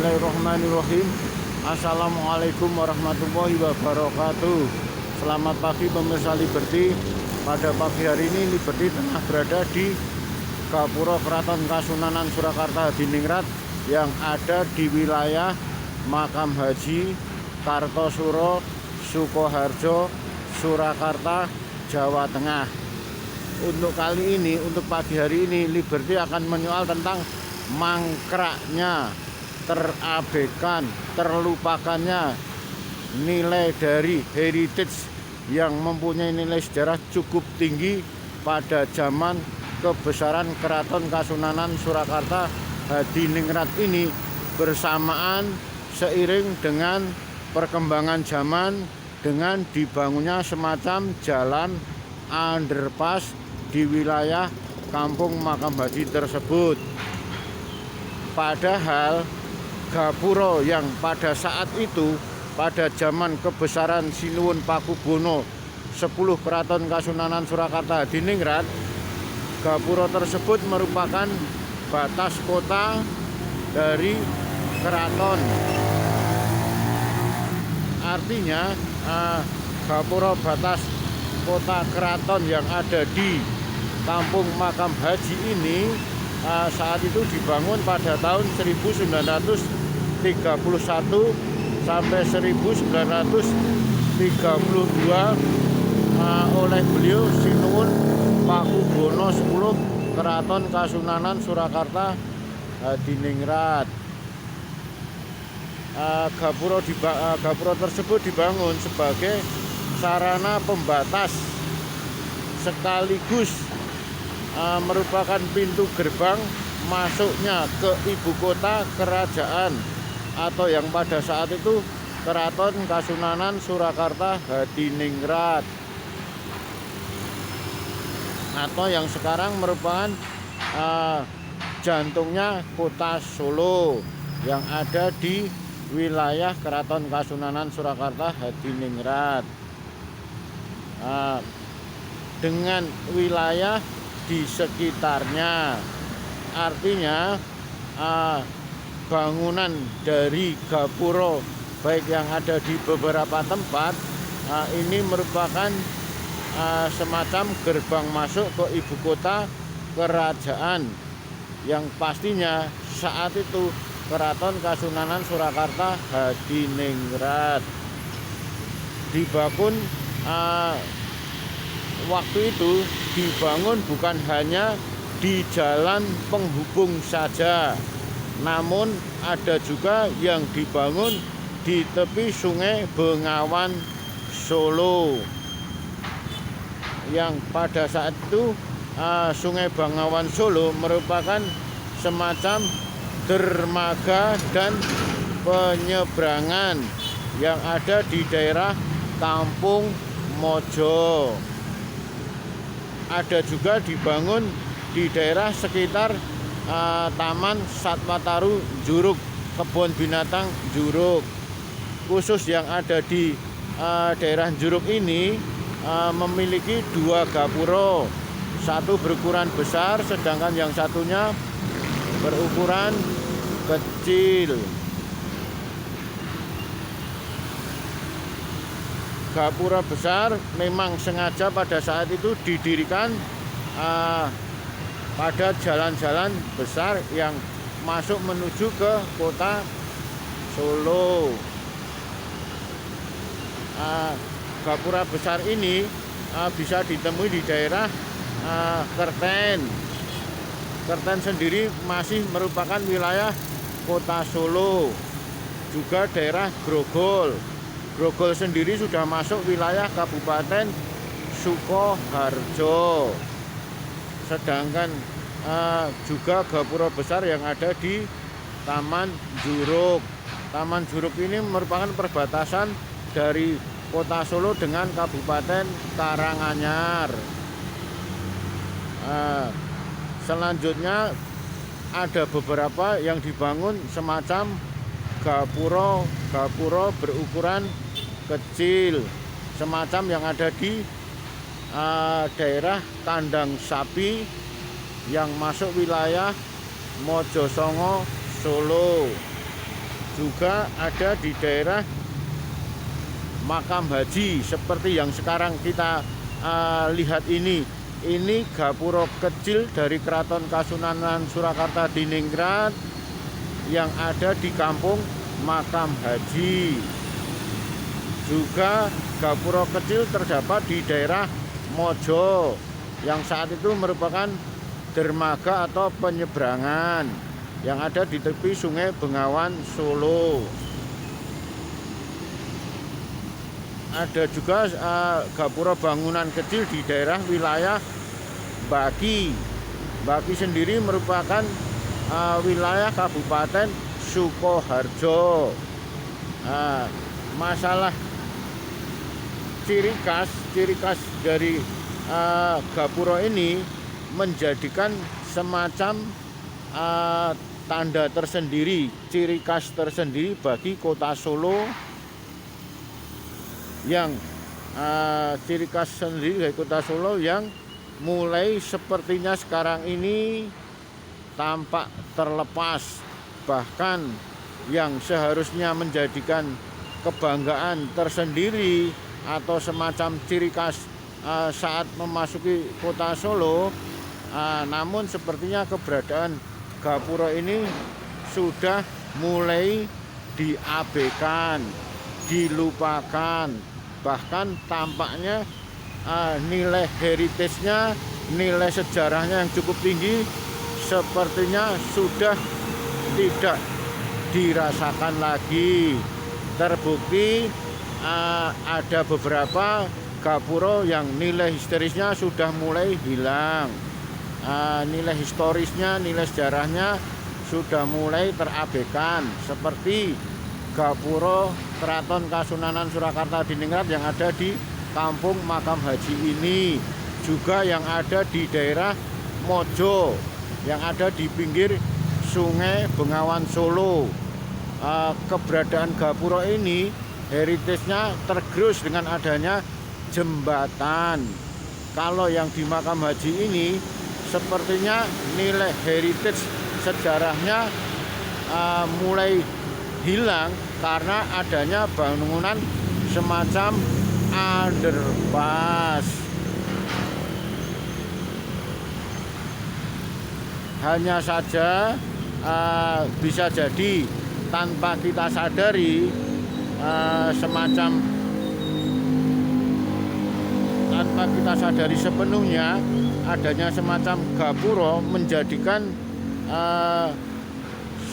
Bismillahirrahmanirrahim. Assalamualaikum warahmatullahi wabarakatuh. Selamat pagi pemirsa Liberty. Pada pagi hari ini Liberty tengah berada di Gapura Keraton Kasunanan Surakarta Hadiningrat yang ada di wilayah Makam Haji Kartosuro, Sukoharjo, Surakarta, Jawa Tengah. Untuk kali ini, untuk pagi hari ini, Liberty akan menyoal tentang mangkraknya, terabaikan, terlupakannya nilai dari heritage yang mempunyai nilai sejarah cukup tinggi pada zaman kebesaran Keraton Kasunanan Surakarta Hadiningrat ini, bersamaan seiring dengan perkembangan zaman dengan dibangunnya semacam jalan underpass di wilayah Kampung Makam Haji tersebut. Padahal Gapura yang pada saat itu, pada zaman kebesaran Sinuwun Pakubono 10 Keraton Kasunanan Surakarta Hadiningrat, Gapura tersebut merupakan batas kota dari keraton. Artinya Gapura batas kota keraton yang ada di Kampung Makam Haji ini saat itu dibangun pada tahun 1931 sampai 1932 oleh beliau Sinuwun Pakubono 10 Keraton Kasunanan Surakarta Hadiningrat. Gapura tersebut dibangun sebagai sarana pembatas sekaligus merupakan pintu gerbang masuknya ke ibu kota kerajaan atau yang pada saat itu Keraton Kasunanan Surakarta Hadiningrat, atau yang sekarang merupakan jantungnya kota Solo yang ada di wilayah Keraton Kasunanan Surakarta Hadiningrat, dengan wilayah di sekitarnya. Artinya bangunan dari Gapura baik yang ada di beberapa tempat ini merupakan semacam gerbang masuk ke ibu kota kerajaan yang pastinya saat itu Keraton Kasunanan Surakarta Hadiningrat. Dibangun waktu itu dibangun bukan hanya di jalan penghubung saja, namun ada juga yang dibangun di tepi Sungai Bengawan Solo, yang pada saat itu Sungai Bengawan Solo merupakan semacam dermaga dan penyeberangan yang ada di daerah Kampung Mojo. Ada juga dibangun di daerah sekitar Taman Satwataru Juruk, kebun binatang Juruk. Khusus yang ada di daerah Juruk ini memiliki 2 gapura, satu berukuran besar sedangkan yang satunya berukuran kecil. Gapura besar memang sengaja pada saat itu didirikan pada jalan-jalan besar yang masuk menuju ke kota Solo. Gapura besar ini bisa ditemui di daerah Kerten. Kerten sendiri masih merupakan wilayah kota Solo. Juga daerah Grogol. Grogol sendiri sudah masuk wilayah Kabupaten Sukoharjo. Sedangkan juga gapura besar yang ada di Taman Juruk. Taman Juruk ini merupakan perbatasan dari kota Solo dengan Kabupaten Karanganyar. Selanjutnya ada beberapa yang dibangun semacam gapura berukuran kecil, semacam yang ada di daerah Kandang Sapi yang masuk wilayah Mojosongo, Solo. juga ada di daerah makam haji seperti yang sekarang kita lihat ini. Ini gapura kecil dari Keraton Kasunanan Surakarta Diningrat yang ada di kampung makam haji. Juga gapura kecil terdapat di daerah Mojo yang saat itu merupakan dermaga atau penyeberangan yang ada di tepi Sungai Bengawan Solo. Ada juga gapura bangunan kecil di daerah wilayah Baki. Baki sendiri merupakan wilayah Kabupaten Sukoharjo. Masalah ciri khas dari gapura ini menjadikan semacam tanda tersendiri, ciri khas tersendiri bagi kota Solo, yang ciri khas sendiri dari kota Solo yang mulai sepertinya sekarang ini tampak terlepas. Bahkan yang seharusnya menjadikan kebanggaan tersendiri atau semacam ciri khas saat memasuki kota Solo, namun sepertinya keberadaan gapura ini sudah mulai diabaikan, dilupakan. Bahkan tampaknya nilai heritage-nya, nilai sejarahnya yang cukup tinggi sepertinya sudah tidak dirasakan lagi. Terbukti ada beberapa gapura yang nilai historisnya sudah mulai hilang, nilai historisnya, nilai sejarahnya sudah mulai terabaikan, seperti gapura Keraton Kasunanan Surakarta Diningrat yang ada di kampung makam haji ini, juga yang ada di daerah Mojo yang ada di pinggir Sungai Bengawan Solo. Keberadaan gapura ini heritage-nya tergerus dengan adanya jembatan. Kalau yang di makam haji ini sepertinya nilai heritage sejarahnya mulai hilang karena adanya bangunan semacam underpass. Hanya saja bisa jadi tanpa kita sadari tanpa kita sadari sepenuhnya adanya semacam gapura menjadikan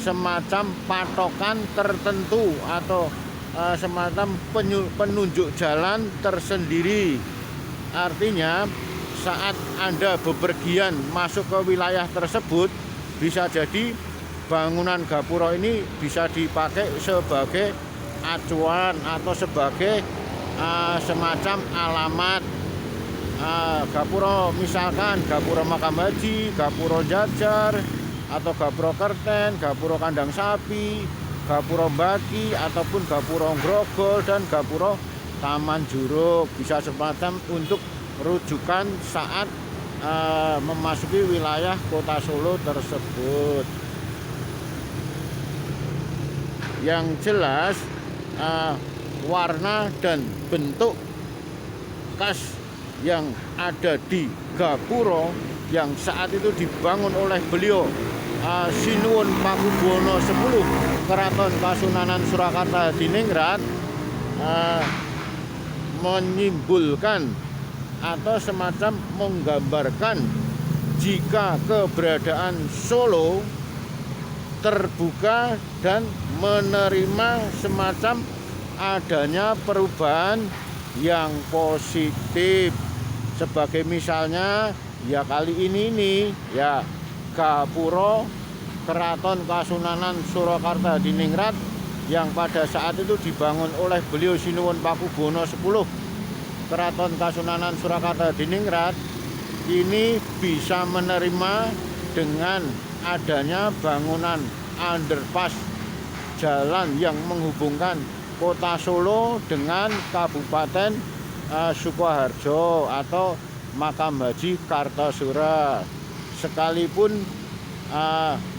semacam patokan tertentu atau semacam penunjuk jalan tersendiri. Artinya saat Anda bepergian masuk ke wilayah tersebut, bisa jadi bangunan gapura ini bisa dipakai sebagai acuan atau sebagai semacam alamat. Gapura, misalkan gapura makam haji, gapura jajar, atau gapura kerten, gapura kandang sapi, gapura baki, ataupun gapura grogol dan gapura taman juruk, bisa semacam untuk rujukan saat memasuki wilayah kota Solo tersebut. Yang jelas warna dan bentuk khas yang ada di gapura yang saat itu dibangun oleh beliau Sinuwun Pakubuwono 10 Keraton Kasunanan Surakarta Diningrat menyimpulkan atau semacam menggambarkan jika keberadaan Solo terbuka dan menerima semacam adanya perubahan yang positif. Sebagai misalnya ya kali ini nih ya gapura Keraton Kasunanan Surakarta Diningrat yang pada saat itu dibangun oleh beliau Sinuwun Pakubuwono 10 Keraton Kasunanan Surakarta Diningrat ini bisa menerima dengan adanya bangunan underpass jalan yang menghubungkan kota Solo dengan Kabupaten Sukoharjo atau makam haji Kartosura. Sekalipun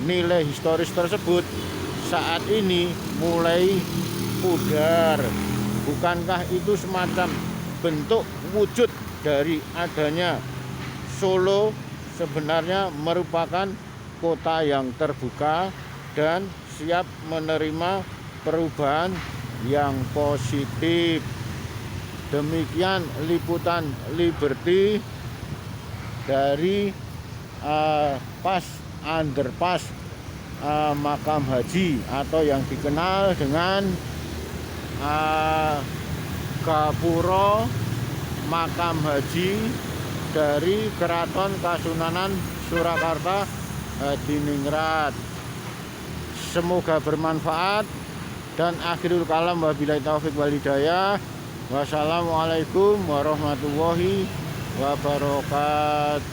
nilai historis tersebut saat ini mulai pudar. Bukankah itu semacam bentuk wujud dari adanya Solo sebenarnya merupakan kota yang terbuka dan siap menerima perubahan yang positif. Demikian liputan Liberty dari underpass Makam Haji atau yang dikenal dengan Gapuro Makam Haji dari Keraton Kasunanan Surakarta Hadiningrat. Semoga bermanfaat dan akhirul kalam wabillahi taufik wal hidayah. Wassalamualaikum warahmatullahi wabarakatuh.